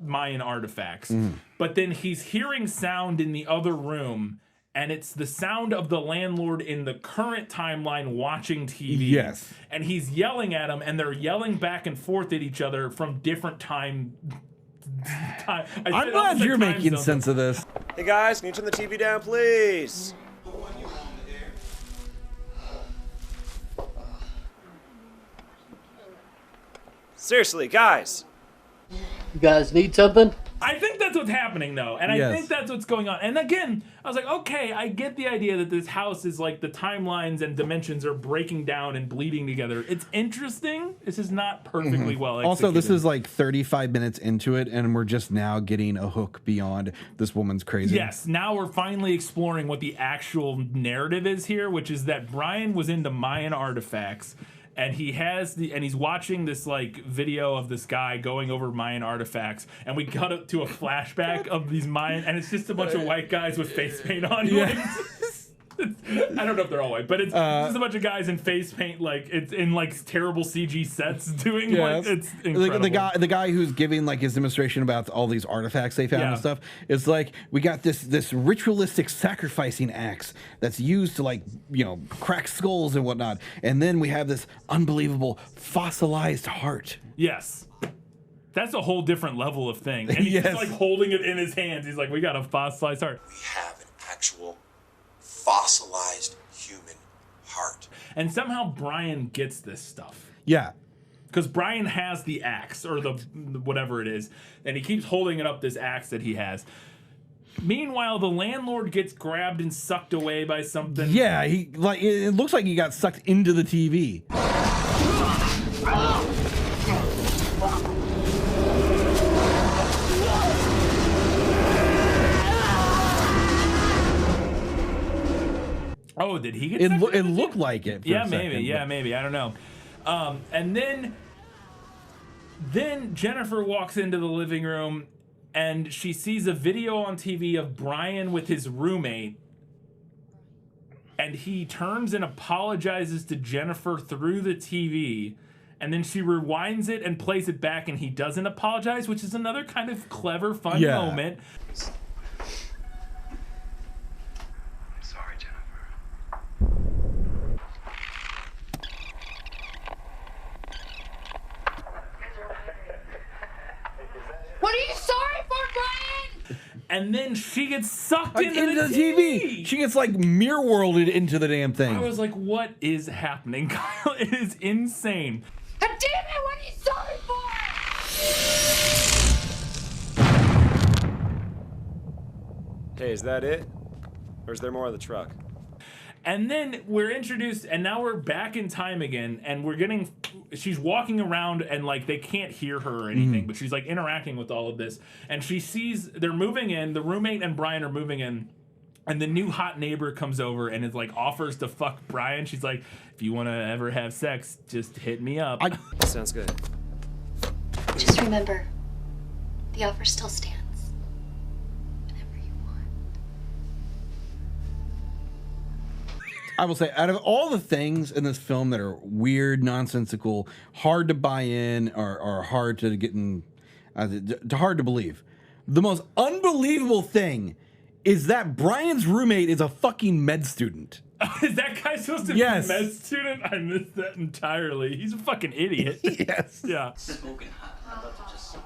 Mayan artifacts, but then he's hearing sound in the other room. And it's the sound of the landlord in the current timeline watching TV. Yes. And he's yelling at him, and they're yelling back and forth at each other from different time. I'm glad you're making sense of this. Hey guys, can you turn the TV down, please? Seriously, guys. You guys need something? I think that's what's happening, though. And I think that's what's going on. And again, I was like, okay, I get the idea that this house is like the timelines and dimensions are breaking down and bleeding together. It's interesting. This is not perfectly well executed. Also, this is like 35 minutes into it, and we're just now getting a hook beyond this woman's crazy. Yes, now we're finally exploring what the actual narrative is here, which is that Brian was into Mayan artifacts. And he's watching this like video of this guy going over Mayan artifacts, and we got up to a flashback of these Mayan, and it's just a bunch of white guys with face paint on. I don't know if they're all white, but it's just a bunch of guys in face paint, like it's in like terrible CG sets doing like it's incredible. Like the guy who's giving like his demonstration about all these artifacts they found and stuff. It's like we got this ritualistic sacrificing axe that's used to like crack skulls and whatnot, and then we have this unbelievable fossilized heart. Yes. That's a whole different level of thing. And he's just like holding it in his hands. He's like, we got a fossilized heart. We have an actual fossilized human heart. And somehow Brian gets this stuff. Yeah. Because Brian has the axe, or the whatever it is, and he keeps holding it up, this axe that he has. Meanwhile, the landlord gets grabbed and sucked away by something. Yeah, it looks like he got sucked into the TV. Oh, did he get it? It looked like it. Yeah, maybe. I don't know. And then Jennifer walks into the living room, and she sees a video on TV of Brian with his roommate, and he turns and apologizes to Jennifer through the TV, and then she rewinds it and plays it back, and he doesn't apologize, which is another kind of clever, fun moment. and then she gets sucked into the TV. She gets like mirror worlded into the damn thing. I was like, what is happening, Kyle? It is insane. God damn it, what are you sorry for? Hey, is that it? Or is there more of the truck? And then we're introduced, and now we're back in time again, and she's walking around, and like they can't hear her or anything, but she's like interacting with all of this, and she sees they're moving in, the roommate and Brian are moving in, and the new hot neighbor comes over and is like offers to fuck Brian. She's like, if you want to ever have sex, just hit me up. Sounds good. Just remember, the offer still stands. I will say, out of all the things in this film that are weird, nonsensical, hard to buy in, or hard to get in, hard to believe, the most unbelievable thing is that Brian's roommate is a fucking med student. Is that guy supposed to be a med student? I missed that entirely. He's a fucking idiot. Yes. Yeah. Smoking hot. I'm about to just...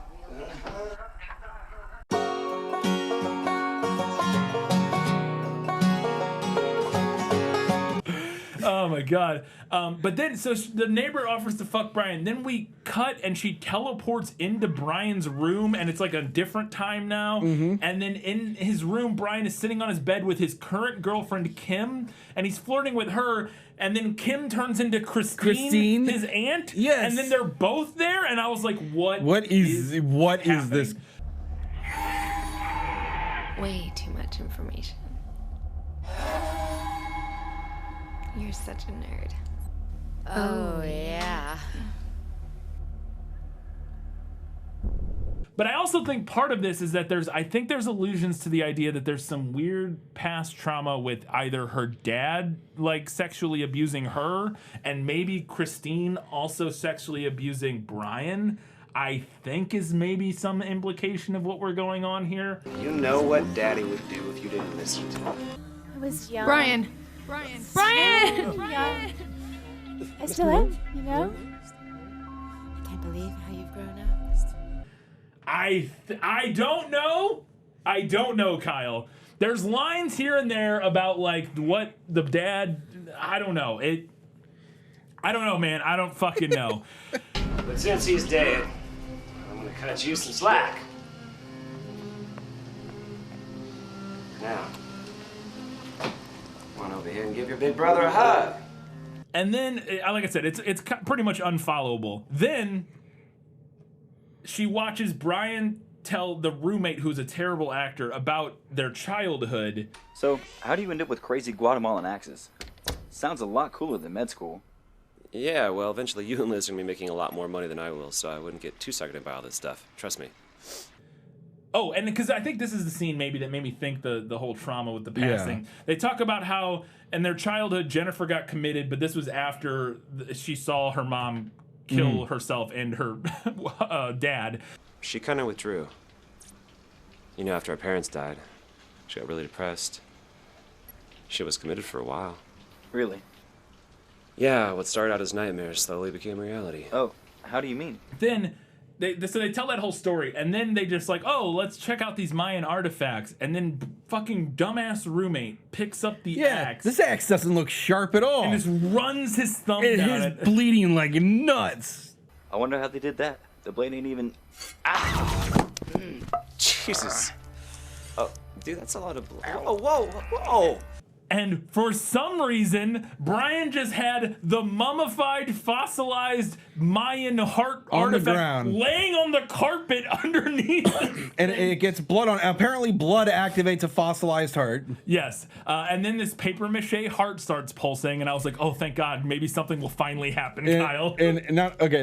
Oh my god. But then, so the neighbor offers to fuck Brian. Then we cut and she teleports into Brian's room, and it's like a different time now. And then in his room, Brian is sitting on his bed with his current girlfriend, Kim, and he's flirting with her. And then Kim turns into Christine, his aunt. Yes. And then they're both there, and I was like, what is this? Way too much information. You're such a nerd. Oh, yeah. But I also think part of this is that I think there's allusions to the idea that there's some weird past trauma with either her dad, like, sexually abusing her, and maybe Christine also sexually abusing Brian. I think is maybe some implication of what we're going on here. You know what Daddy would do if you didn't listen to him. I was young. Brian! I still am, you know? I can't believe how you've grown up. I don't know. I don't know, Kyle. There's lines here and there about like what the dad. I don't know. I don't know, man. I don't fucking know. But since he's dead, I'm gonna cut you some slack. Now, come on over here and give your big brother a hug. And then, like I said, it's pretty much unfollowable. Then she watches Brian tell the roommate, who's a terrible actor, about their childhood. So, how do you end up with crazy Guatemalan axes? Sounds a lot cooler than med school. Yeah, well, eventually you and Liz are going to be making a lot more money than I will, so I wouldn't get too sucked in by all this stuff. Trust me. Oh, and because I think this is the scene maybe that made me think the whole trauma with the passing. They talk about how in their childhood Jennifer got committed, but this was after she saw her mom kill herself and her dad. She kind of withdrew. You know, after our parents died, she got really depressed. She was committed for a while. Really? Yeah, what started out as nightmares slowly became reality. Oh, how do you mean? Then they tell that whole story, and then they just like, oh, let's check out these Mayan artifacts, and then fucking dumbass roommate picks up the axe. This axe doesn't look sharp at all. And just runs his thumb and down it. Bleeding like nuts. I wonder how they did that. The blade ain't even... Jesus. Oh, dude, that's a lot of blood. Whoa. And for some reason, Brian just had the mummified, fossilized Mayan heart On the artifact ground. laying on the carpet underneath him. And it gets blood on. Apparently, blood activates a fossilized heart. Yes. And then this paper mache heart starts pulsing, and I was like, oh, thank God, maybe something will finally happen, Kyle.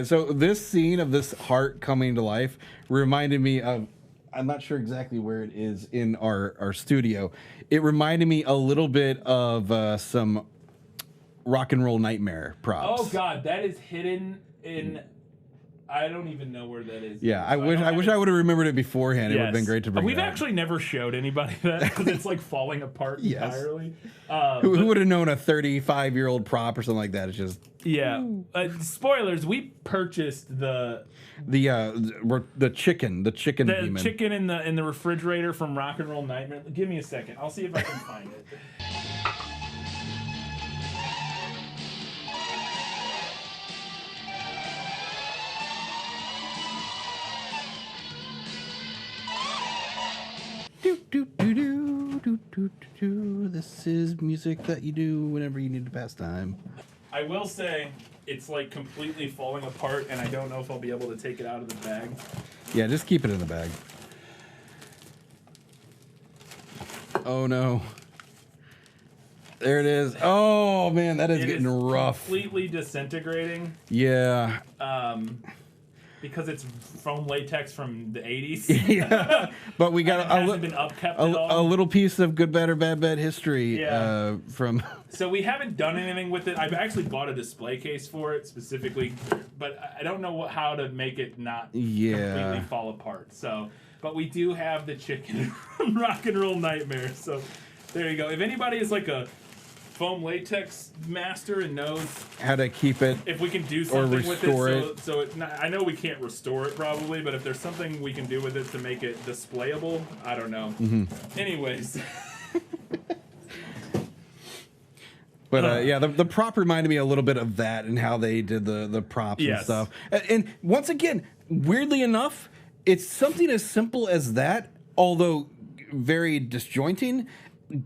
So this scene of this heart coming to life reminded me of, I'm not sure exactly where it is in our studio. It reminded me a little bit of some Rock and Roll Nightmare props. Oh God, that is hidden in I don't even know where that is. Yeah, I wish I would have remembered it beforehand. It would have been great to bring We've it up. actually never showed anybody that because it's like falling apart entirely. Who would have known a 35-year-old prop or something like that? It's just spoilers. We purchased the chicken demon. chicken in the refrigerator from Rock and Roll Nightmare. Give me a second. I'll see if I can find it. This is music that you do whenever you need to pass time. I will say it's like completely falling apart, and I don't know if I'll be able to take it out of the bag. Yeah, just keep it in the bag. Oh no. There it is. Oh man, that is getting rough. Completely disintegrating. Yeah. Because it's foam latex from the 80s. Yeah, but we got a little piece of Good Bad history from. So we haven't done anything with it. I've actually bought a display case for it specifically, but I don't know how to make it not completely fall apart. So, but we do have the chicken from Rock and Roll Nightmare. So there you go. If anybody is like a foam latex master and knows how to keep it, if we can do something with it, so it I know we can't restore it probably, but if there's something we can do with it to make it displayable, I don't know. Anyways. But yeah, the prop reminded me a little bit of that and how they did the props and stuff. And once again, weirdly enough, it's something as simple as that, although very disjointing,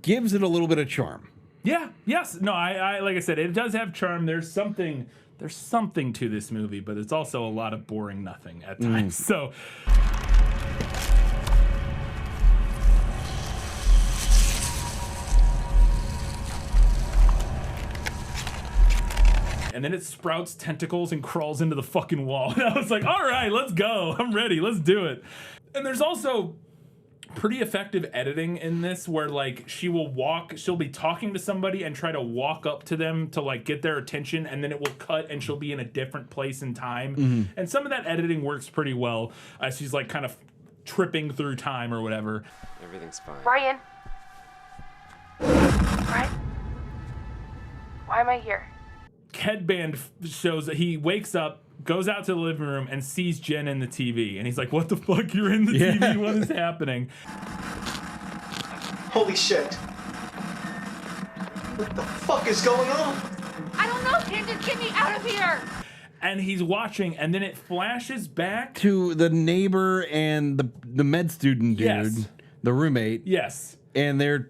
gives it a little bit of charm. Yeah. Yes. No. I like I said, it does have charm. There's something to this movie, but it's also a lot of boring nothing at times. So. And then it sprouts tentacles and crawls into the fucking wall. And I was like, all right, let's go. I'm ready. Let's do it. And there's also pretty effective editing in this where like she'll be talking to somebody and try to walk up to them to like get their attention, and then it will cut and she'll be in a different place in time. And some of that editing works pretty well as she's like kind of tripping through time or whatever. Everything's fine. Ryan. Right? Why am I here? Headband shows that he wakes up, goes out to the living room, and sees Jen in the TV. And he's like, what the fuck? You're in the TV? What is happening? Holy shit. What the fuck is going on? I don't know, Ken. Just get me out of here. And he's watching, and then it flashes back to the neighbor and the med student dude, the roommate. Yes. And they're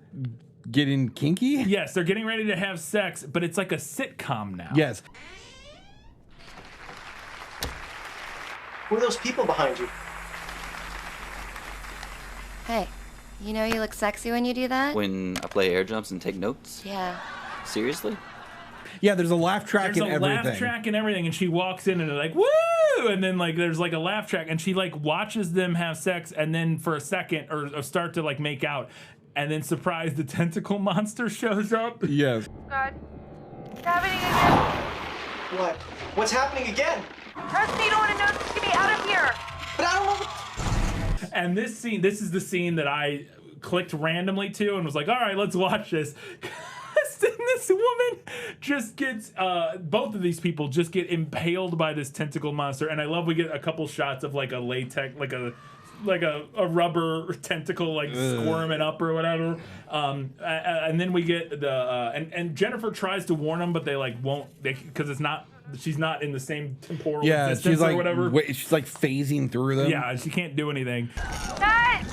getting kinky? Yes, they're getting ready to have sex, but it's like a sitcom now. Yes. Who are those people behind you? Hey, you know you look sexy when you do that? When I play air jumps and take notes? Yeah. Seriously? Yeah, there's a laugh track and everything. There's a laugh track and everything, and she walks in and they're like, woo! And then like there's like a laugh track, and she like watches them have sex, and then for a second, or start to like make out, and then surprise, the tentacle monster shows up. Yes. God. It's happening again. What? What's happening again? Trust me, you don't want to know. Just get me out of here. But I don't know. And this is the scene that I clicked randomly to and was like, all right, let's watch this. This woman just gets, both of these people just get impaled by this tentacle monster. And I love we get a couple shots of like a latex, like a rubber tentacle like squirming up or whatever. And then we get the, and Jennifer tries to warn them, but they like won't, because it's not, she's not in the same temporal existence she's like, or whatever. She's like phasing through them. Yeah, she can't do anything. Guys!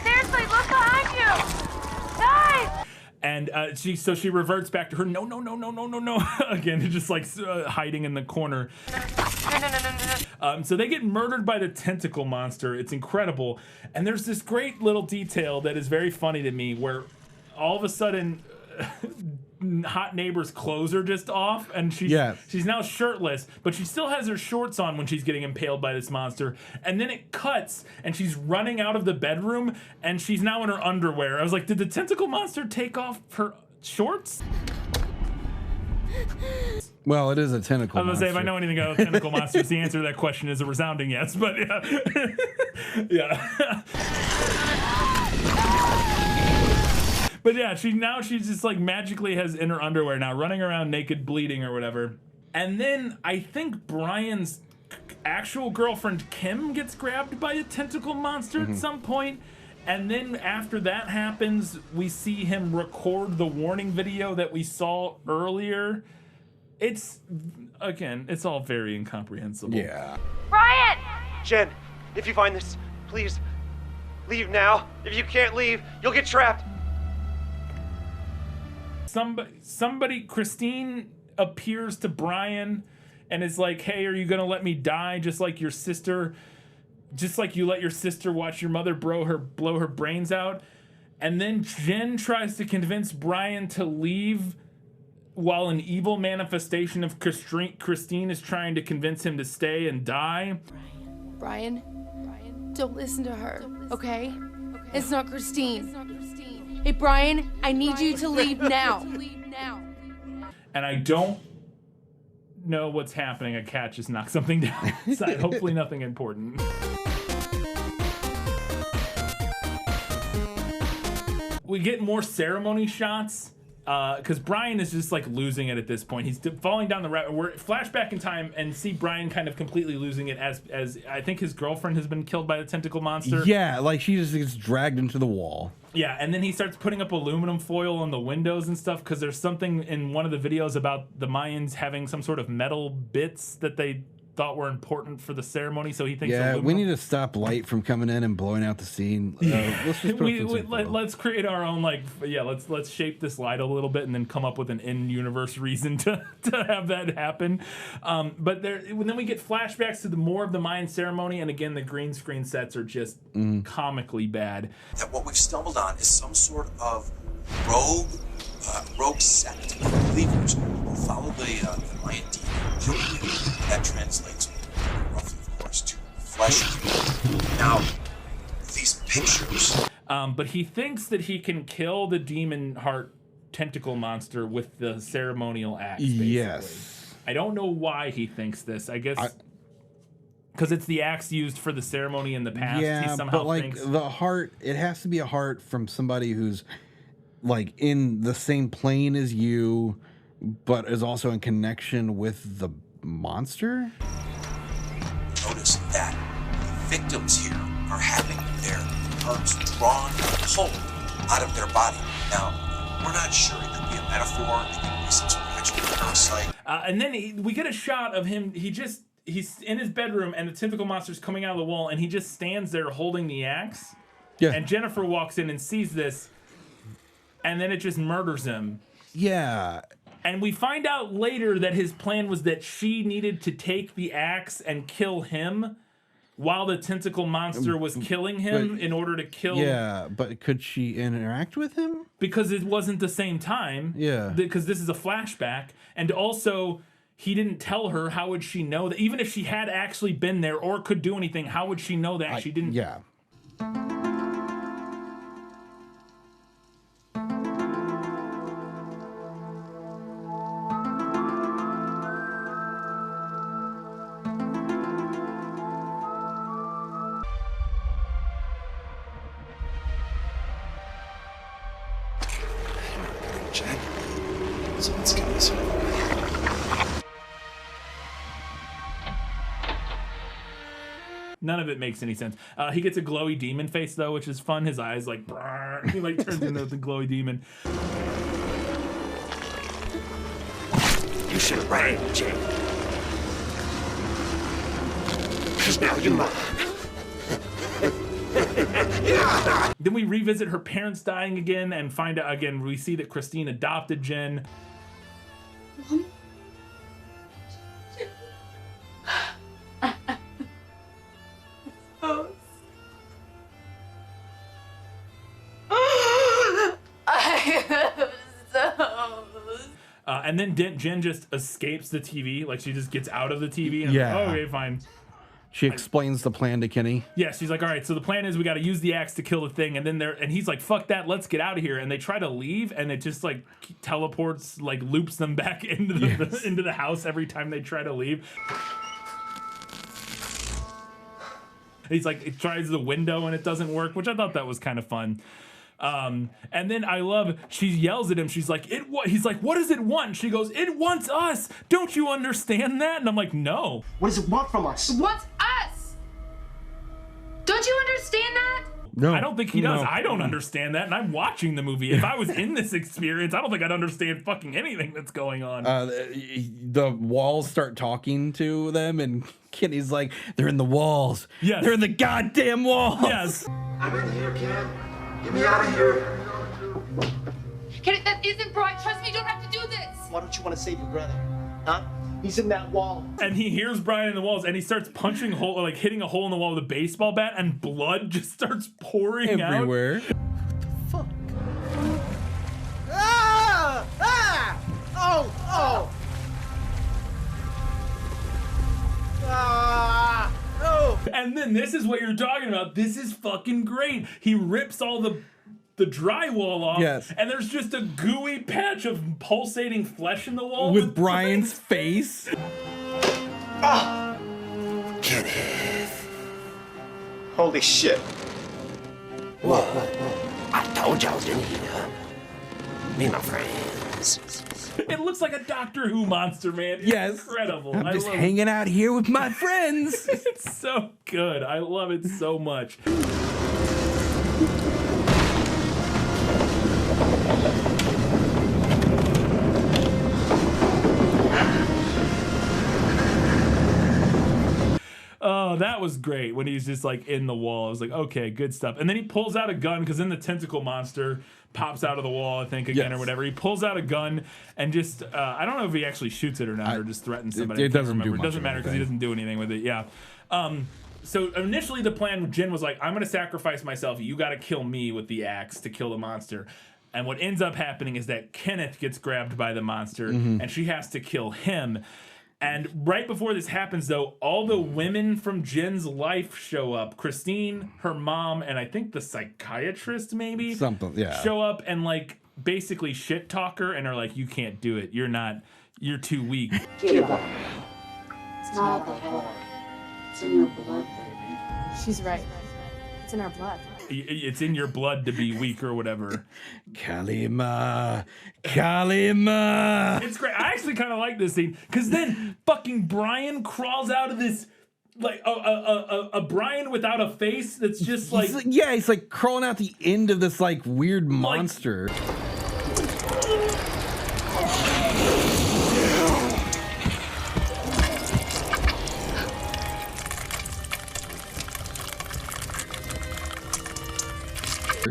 Seriously, look behind you! Guys! And she reverts back to her no again, just like hiding in the corner. No. So they get murdered by the tentacle monster. It's incredible. And there's this great little detail that is very funny to me where all of a sudden hot neighbor's clothes are just off, and she's now shirtless, but she still has her shorts on when she's getting impaled by this monster. And then it cuts, and she's running out of the bedroom, and she's now in her underwear. I was like, did the tentacle monster take off her shorts? Well, it is a tentacle I was monster. gonna say, if I know anything about tentacle monsters, the answer to that question is a resounding yes. But yeah, yeah. But yeah, she's just like magically has in her underwear now, running around naked, bleeding or whatever. And then I think Brian's actual girlfriend Kim gets grabbed by a tentacle monster at some point. And then after that happens, we see him record the warning video that we saw earlier. It's all very incomprehensible. Yeah. Brian! Jen, if you find this, please leave now. If you can't leave, you'll get trapped. Somebody, Christine appears to Brian and is like, hey, are you gonna let me die just like your sister? Just like you let your sister watch your mother blow her brains out. And then Jen tries to convince Brian to leave while an evil manifestation of Christine is trying to convince him to stay and die. Brian, don't listen to her, okay? It's not Christine. Hey, Brian, I need you to leave now. And I don't know what's happening. A cat just knocked something down inside. Hopefully nothing important. We get more ceremony shots because Brian is just like losing it at this point. He's falling down the route. We're flashback in time and see Brian kind of completely losing it as I think his girlfriend has been killed by the tentacle monster. Yeah, like she just gets dragged into the wall. Yeah, and then he starts putting up aluminum foil on the windows and stuff because there's something in one of the videos about the Mayans having some sort of metal bits that they thought were important for the ceremony, so he thinks aluminum. We need to stop light from coming in and blowing out the scene. Let's just let's create our own let's shape this light a little bit and then come up with an in-universe reason to have that happen. But then we get flashbacks to more of the Mayan ceremony, and again the green screen sets are just comically bad. That what we've stumbled on is some sort of rogue sect of believers who follow the Mayan demon. That translates roughly, of course, to flesh. Now, these pictures. But he thinks that he can kill the demon heart tentacle monster with the ceremonial axe. Basically. Yes. I don't know why he thinks this. I guess because it's the axe used for the ceremony in the past. Yeah, he somehow but like thinks the heart, it has to be a heart from somebody who's like in the same plane as you, but is also in connection with the monster. Notice that the victims here are having their hearts drawn, pulled out of their body. Now, we're not sure. It could be a metaphor. It could be some sort of actual parasite. And then we get a shot of him. He's in his bedroom, and the tentacle monster's coming out of the wall, and he just stands there holding the axe. Yeah. And Jennifer walks in and sees this, and then it just murders him. Yeah. And we find out later that his plan was that she needed to take the axe and kill him while the tentacle monster was killing him in order to kill... Yeah, but could she interact with him? Because it wasn't the same time. Yeah. Because this is a flashback. And also, he didn't tell her. How would she know that? Even if she had actually been there or could do anything, how would she know that she didn't... Yeah. Jen, so let's get this over with. None of it makes any sense. He gets a glowy demon face though, which is fun. His eyes like brrr, he like turns into the glowy demon. You should have ran, Jen. Because now you're mine. Then we revisit her parents dying again and find out again. We see that Christine adopted Jen. Mom? And then Jen just escapes the TV, like she just gets out of the TV. And Yeah. oh, okay, fine. She explains the plan to Kenny. Yeah, she's like, all right, so the plan is we got to use the axe to kill the thing, and then he's like, fuck that, let's get out of here. And they try to leave, and it just like teleports, like loops them back into into the house every time they try to leave. He's like, it tries the window and it doesn't work, which I thought that was kind of fun. And then I love, she yells at him. She's like, he's like, what does it want? She goes, it wants us. Don't you understand that? And I'm like, no. What does it want from us? It wants us. Don't you understand that? No, I don't think he does. no. I don't understand that, and I'm watching the movie. If I was in this experience, I don't think I'd understand fucking anything that's going on. The walls start talking to them, and Kenny's like, they're in the walls. Yes. They're in the goddamn walls. Yes. I'm in here, Ken. Get me out of here. Kenneth, that isn't Brian. Trust me, you don't have to do this. Why don't you want to save your brother? Huh? He's in that wall. And he hears Brian in the walls, and he starts punching hitting a hole in the wall with a baseball bat, and blood just starts pouring everywhere. Fuck. Ah! Ah! Oh! Oh! Ah! Oh! And then this is what you're talking about. This is fucking great. He rips all the drywall off, yes, and there's just a gooey patch of pulsating flesh in the wall with Brian's face. Ah! Kenneth. Holy shit. What? I told you I was in here. Me and my friends. It looks like a Doctor Who monster, man. It's yes. incredible. I'm just hanging out here with my friends. It's so good. I love it so much. Oh, that was great when he's just like in the wall. I was like, okay, good stuff. And then he pulls out a gun because then the tentacle monster pops out of the wall, I think, again, or whatever. He pulls out a gun and just, I don't know if he actually shoots it or not, or just threatens somebody. It doesn't do It doesn't matter because he doesn't do anything with it. Yeah. So initially the plan, Jin was like, I'm going to sacrifice myself. You got to kill me with the axe to kill the monster. And what ends up happening is that Kenneth gets grabbed by the monster and she has to kill him. And right before this happens, though, all the women from Jin's life show up. Christine, her mom, and I think the psychiatrist, maybe, show up and, like, basically shit talk her and are like, you can't do it. You're too weak. Get it back. It's not alcohol. It's in your blood, baby. She's right. It's in our blood. It's in your blood to be weak or whatever. Kalima. It's great. I actually kind of like this scene because then fucking Brian crawls out of this, like a Brian without a face. That's just like he's like crawling out the end of this like weird monster.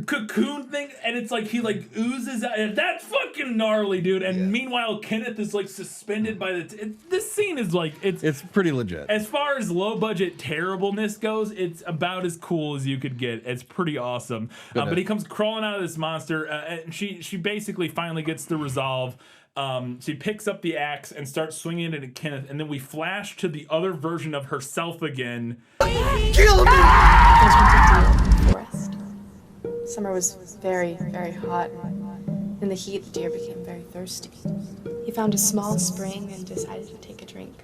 Cocoon thing, and it's like he like oozes out. And that's fucking gnarly, dude. And meanwhile, Kenneth is like suspended by the. This scene is like it's pretty legit. As far as low budget terribleness goes, it's about as cool as you could get. It's pretty awesome. But he comes crawling out of this monster, and she basically finally gets the resolve. She picks up the axe and starts swinging it at Kenneth, and then we flash to the other version of herself again. Kill me! Forest. Summer was very, very hot. In the heat, the deer became very thirsty. He found a small spring and decided to take a drink.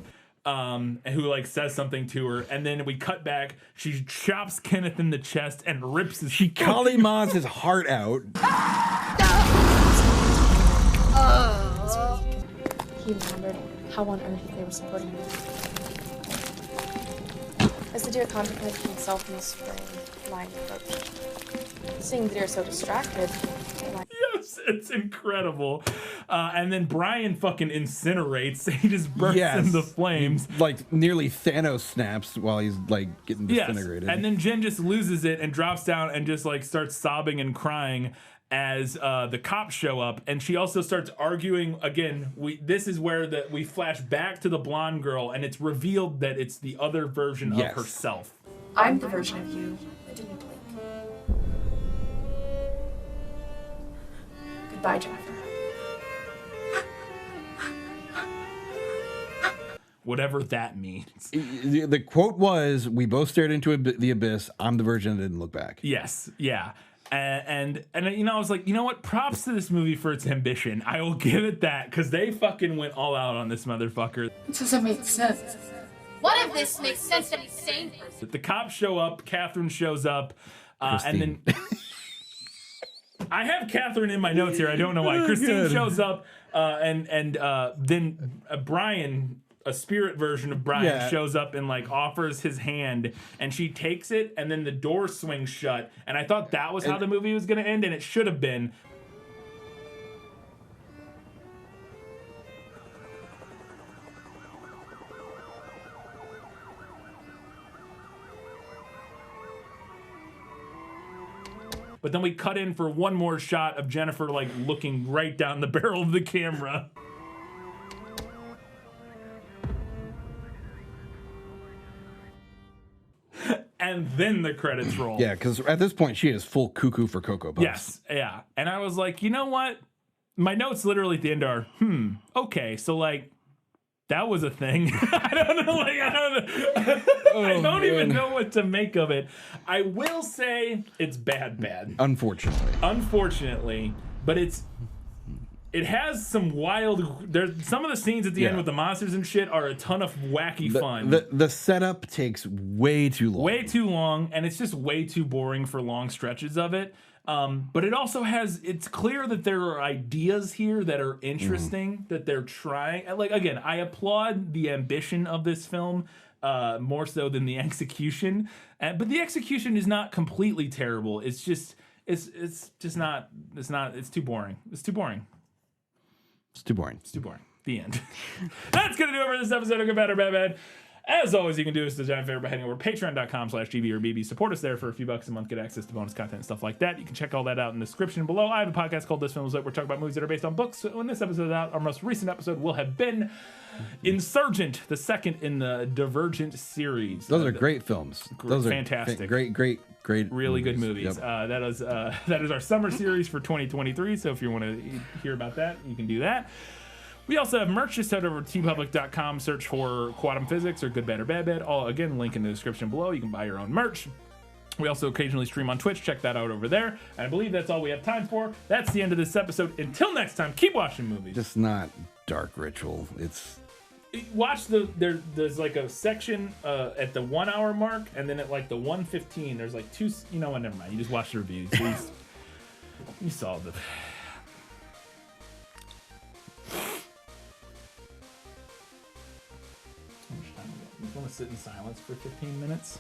And who like says something to her, and then we cut back. She chops Kenneth in the chest and rips his. She Kalimas his heart out. He remembered how on earth they were supporting him. As the deer contemplated himself in the spring, Lion approached. Seeing the deer so distracted, yes, it's incredible. And then Brian fucking incinerates. He just bursts into flames. Like nearly Thanos snaps while he's like getting disintegrated. Yes. And then Jen just loses it and drops down and just like starts sobbing and crying as the cops show up, and she also starts arguing again. This is where we flash back to the blonde girl, and it's revealed that it's the other version of herself. I'm the version of you that didn't blink. Goodbye, Jennifer. whatever that means. The quote was, "We both stared into the abyss. I'm the virgin that didn't look back." Yes, yeah. And you know, I was like, you know what? Props to this movie for its ambition. I will give it that, because they fucking went all out on this motherfucker. It doesn't make sense. What if this makes sense to any sane person? The cops show up, Catherine shows up, and then I have Catherine in my notes here. I don't know why. Christine shows up, and then Brian, a spirit version of Brian, shows up and like offers his hand, and she takes it, and then the door swings shut. And I thought that was how the movie was going to end, and it should have been. But then we cut in for one more shot of Jennifer like looking right down the barrel of the camera. And then the credits roll. Yeah, because at this point she is full cuckoo for Cocoa Puffs. Yes, yeah. And I was like, you know what? My notes literally at the end are, okay, so like that was a thing. I don't know, like I don't even know what to make of it. I will say it's bad. Unfortunately, but it has some wild. There's some of the scenes at the end with the monsters and shit are a ton of wacky fun. The setup takes way too long, and it's just way too boring for long stretches of it. But it also has, it's clear that there are ideas here that are interesting, that they're trying. Like, again, I applaud the ambition of this film more so than the execution. But the execution is not completely terrible. It's just, it's too boring. It's too boring. The end. That's going to do it for this episode of Good Bad or Bad. As always, you can do us the giant favor by heading over to patreon.com/GBorBB. Support us there for a few bucks a month. Get access to bonus content and stuff like that. You can check all that out in the description below. I have a podcast called This Film Is Lit. We're talking about movies that are based on books. When this episode is out, our most recent episode will have been Insurgent, the second in the Divergent series. Those are great films. Those are fantastic. Great. Really good movies. Yep. That is our summer series for 2023. So if you want to hear about that, you can do that. We also have merch. Just head over to tpublic.com, search for Quantum Physics or Good Bad or Bad Bad. All, again, link in the description below. You can buy your own merch. We also occasionally stream on Twitch. Check that out over there. And I believe that's all we have time for. That's the end of this episode. Until next time, keep watching movies. Just not Dark Ritual. It's... Watch there's like a section at the 1 hour mark, and then at like the 1:15, there's like two. You know what? Never mind. You just watch the reviews. You saw the. How much time we got? You want to sit in silence for 15 minutes?